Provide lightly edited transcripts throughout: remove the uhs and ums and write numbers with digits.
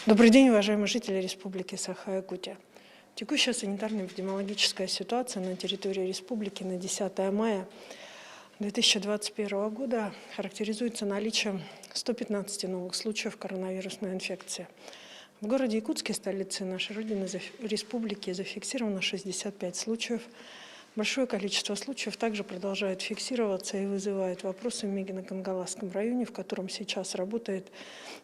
Добрый день, уважаемые жители Республики Саха-Якутия. Текущая санитарно-эпидемиологическая ситуация на территории республики на 10 мая 2021 года характеризуется наличием 115 новых случаев коронавирусной инфекции. В городе Якутске, столице нашей Родины, республики, зафиксировано 65 случаев. Большое количество случаев также продолжает фиксироваться и вызывает вопросы в Мегино-Кангаласском районе, в котором сейчас работает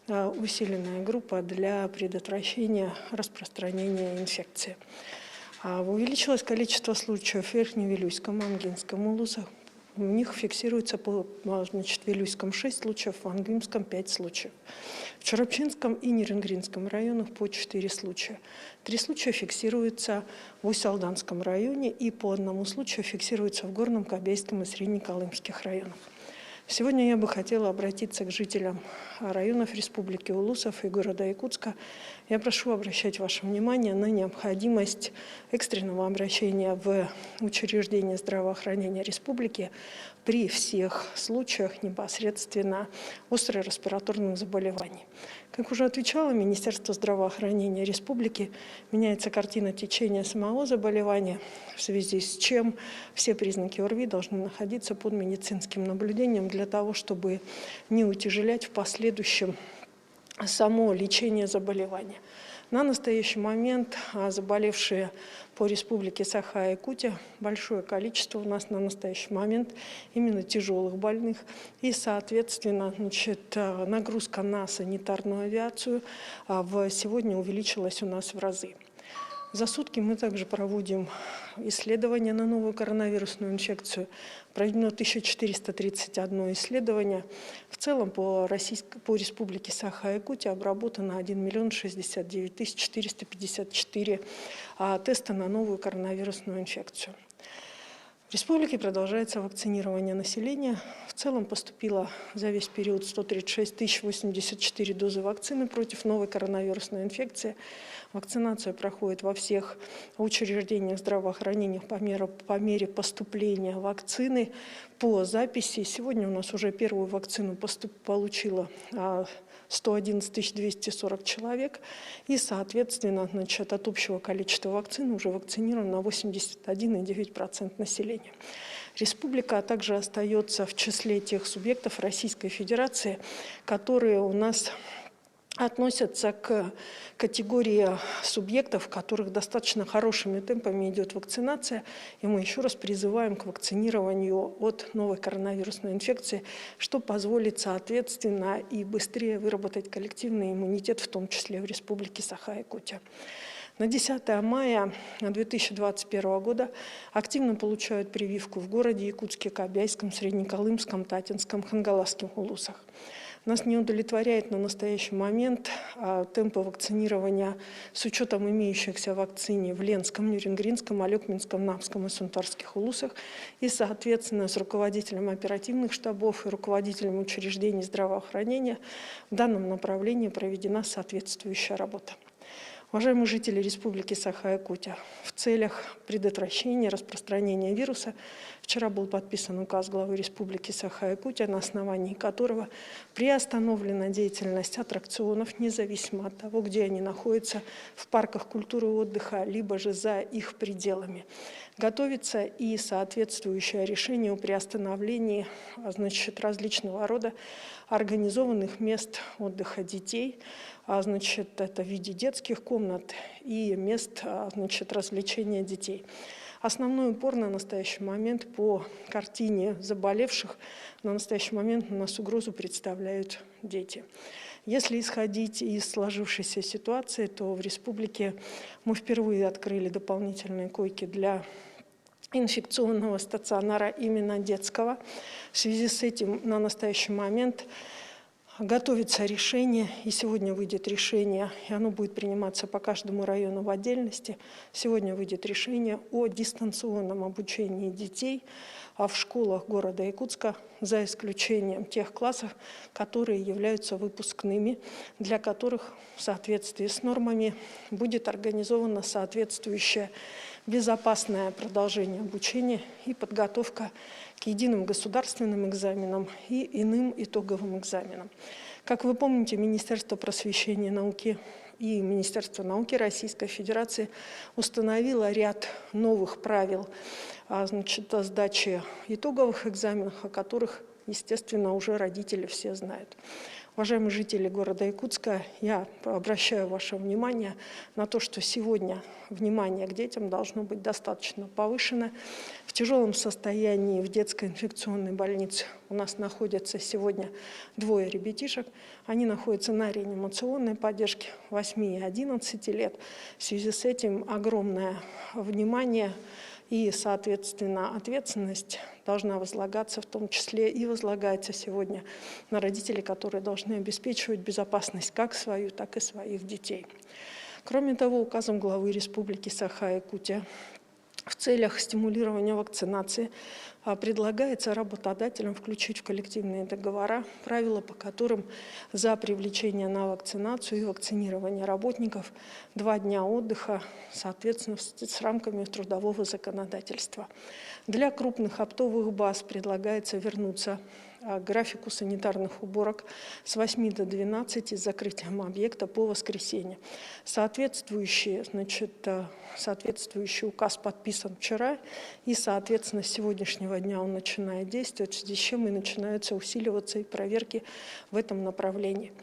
усиленная группа для предотвращения распространения инфекции. Увеличилось количество случаев в Верхневилюйском, Ангинском, Улусах. У них фиксируется в Вилюйском 6 случаев, в Ангимском 5 случаев. В Чарапчинском и Нерингринском районах по 4 случая. 3 случая фиксируются в Усть-Алданском районе и по 1 случаю фиксируется в Горном, Кобейском и Среднеколымских районах. Сегодня я бы хотела обратиться к жителям районов Республики Улусов и города Якутска. Я прошу обращать ваше внимание на необходимость экстренного обращения в учреждения здравоохранения республики при всех случаях непосредственно острых респираторных заболеваний. Как уже отвечала, Министерство здравоохранения республики, меняется картина течения самого заболевания, в связи с чем все признаки ОРВИ должны находиться под медицинским наблюдением для того, чтобы не утяжелять в последующем само лечение заболевания. На настоящий момент заболевшие по республике Саха-Якутия большое количество у нас на настоящий момент именно тяжелых больных. И, соответственно, нагрузка на санитарную авиацию сегодня увеличилась у нас в разы. За сутки мы также проводим исследования на новую коронавирусную инфекцию. Проведено 1431 исследование. В целом по республике Саха-Якутия обработано 1 069 454 теста на новую коронавирусную инфекцию. В республике продолжается вакцинирование населения. В целом поступило за весь период 136 084 дозы вакцины против новой коронавирусной инфекции. Вакцинация проходит во всех учреждениях здравоохранения по мере поступления вакцины по записи. Сегодня у нас уже первую вакцину получила 111 240 человек. И, соответственно, от общего количества вакцины уже вакцинировано 81,9% населения. Республика также остается в числе тех субъектов Российской Федерации, которые у нас относятся к категории субъектов, в которых достаточно хорошими темпами идет вакцинация. И мы еще раз призываем к вакцинированию от новой коронавирусной инфекции, что позволит, соответственно, и быстрее выработать коллективный иммунитет, в том числе в Республике Саха-Якутия. На 10 мая 2021 года активно получают прививку в городе Якутске, Кобяйском, Среднеколымском, Татинском, Хангаласском улусах. Нас не удовлетворяет на настоящий момент темпы вакцинирования с учетом имеющихся вакцин в Ленском, Нерингринском, Алекминском, Намском и Сунтарских улусах. И, соответственно, с руководителем оперативных штабов и руководителем учреждений здравоохранения в данном направлении проведена соответствующая работа. Уважаемые жители Республики Саха-Якутия, в целях предотвращения распространения вируса вчера был подписан указ главы Республики Саха-Якутия, на основании которого приостановлена деятельность аттракционов, независимо от того, где они находятся, в парках культуры и отдыха, либо же за их пределами. Готовится и соответствующее решение о приостановлении различного рода организованных мест отдыха детей, это в виде детских комнат и мест развлечения детей. Основной упор на настоящий момент по картине заболевших на настоящий момент у нас угрозу представляют дети. Если исходить из сложившейся ситуации, то в республике мы впервые открыли дополнительные койки для инфекционного стационара именно детского. В связи с этим на настоящий момент готовится решение, и сегодня выйдет решение, и оно будет приниматься по каждому району в отдельности. Сегодня выйдет решение о дистанционном обучении детей в школах города Якутска, за исключением тех классов, которые являются выпускными, для которых в соответствии с нормами будет организовано соответствующее безопасное продолжение обучения и подготовка к единым государственным экзаменам и иным итоговым экзаменам. Как вы помните, Министерство просвещения и науки и Министерство науки Российской Федерации установило ряд новых правил сдачи итоговых экзаменов, о которых, естественно, уже родители все знают. Уважаемые жители города Якутска, я обращаю ваше внимание на то, что сегодня внимание к детям должно быть достаточно повышено. В тяжелом состоянии в детской инфекционной больнице у нас находятся сегодня 2 ребятишек. Они находятся на реанимационной поддержке 8 и 11 лет. В связи с этим огромное внимание и, соответственно, ответственность должна возлагаться, в том числе и возлагается сегодня на родителей, которые должны обеспечивать безопасность как свою, так и своих детей. Кроме того, указом главы Республики Саха-Якутия в целях стимулирования вакцинации предлагается работодателям включить в коллективные договора правила, по которым за привлечение на вакцинацию и вакцинирование работников 2 дня отдыха, соответственно, с рамками трудового законодательства. Для крупных оптовых баз предлагается вернуться к графику санитарных уборок с 8 до 12 с закрытием объекта по воскресенье. Соответствующий указ подписан вчера, и, соответственно, с сегодняшнего дня он начинает действовать, в связи с чем и начинаются усиливаться и проверки в этом направлении.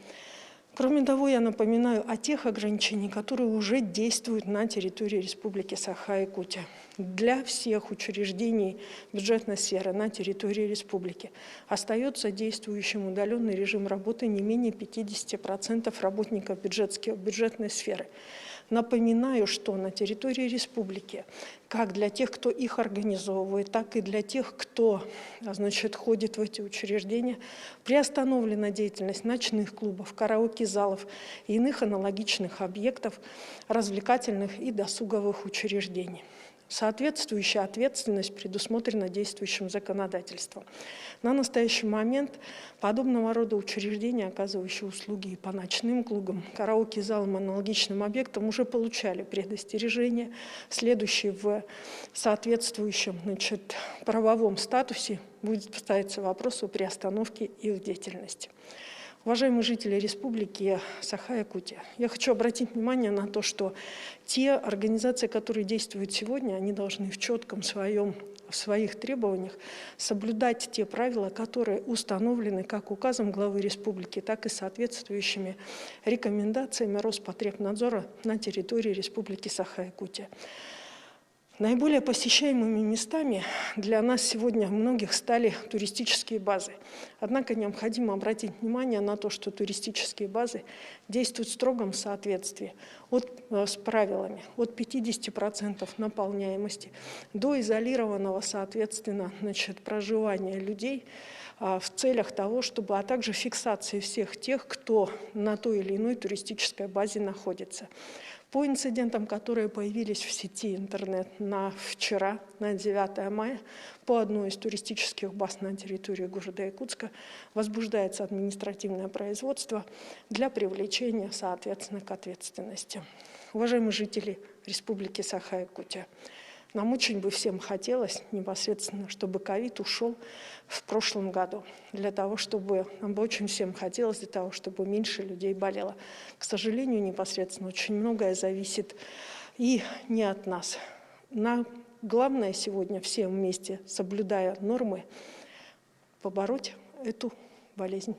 Кроме того, я напоминаю о тех ограничениях, которые уже действуют на территории Республики Саха-Якутия. Для всех учреждений бюджетной сферы на территории республики остается действующим удаленный режим работы не менее 50% работников бюджетной сферы. Напоминаю, что на территории республики, как для тех, кто их организовывает, так и для тех, кто, ходит в эти учреждения, приостановлена деятельность ночных клубов, караоке-залов и иных аналогичных объектов развлекательных и досуговых учреждений. Соответствующая ответственность предусмотрена действующим законодательством. На настоящий момент подобного рода учреждения, оказывающие услуги по ночным клубам, караоке-залам, аналогичным объектам, уже получали предостережение, следующие в соответствующем правовом статусе будет ставиться вопрос о приостановке их деятельности. Уважаемые жители Республики Саха-Якутия, я хочу обратить внимание на то, что те организации, которые действуют сегодня, они должны в своих требованиях соблюдать те правила, которые установлены как указом главы республики, так и соответствующими рекомендациями Роспотребнадзора на территории Республики Саха-Якутия. Наиболее посещаемыми местами для нас сегодня многих стали туристические базы. Однако необходимо обратить внимание на то, что туристические базы действуют в строгом соответствии с правилами от 50% наполняемости до изолированного, соответственно, проживания людей в целях того, чтобы, а также фиксации всех тех, кто на той или иной туристической базе находится. По инцидентам, которые появились в сети интернет вчера, на 9 мая, по одной из туристических баз на территории города Якутска возбуждается административное производство для привлечения, соответственно, к ответственности. Уважаемые жители Республики Саха-Якутия, нам очень бы всем хотелось непосредственно, чтобы ковид ушел в прошлом году. Нам бы очень всем хотелось для того, чтобы меньше людей болело. К сожалению, непосредственно очень многое зависит и не от нас. Главное сегодня всем вместе, соблюдая нормы, побороть эту болезнь.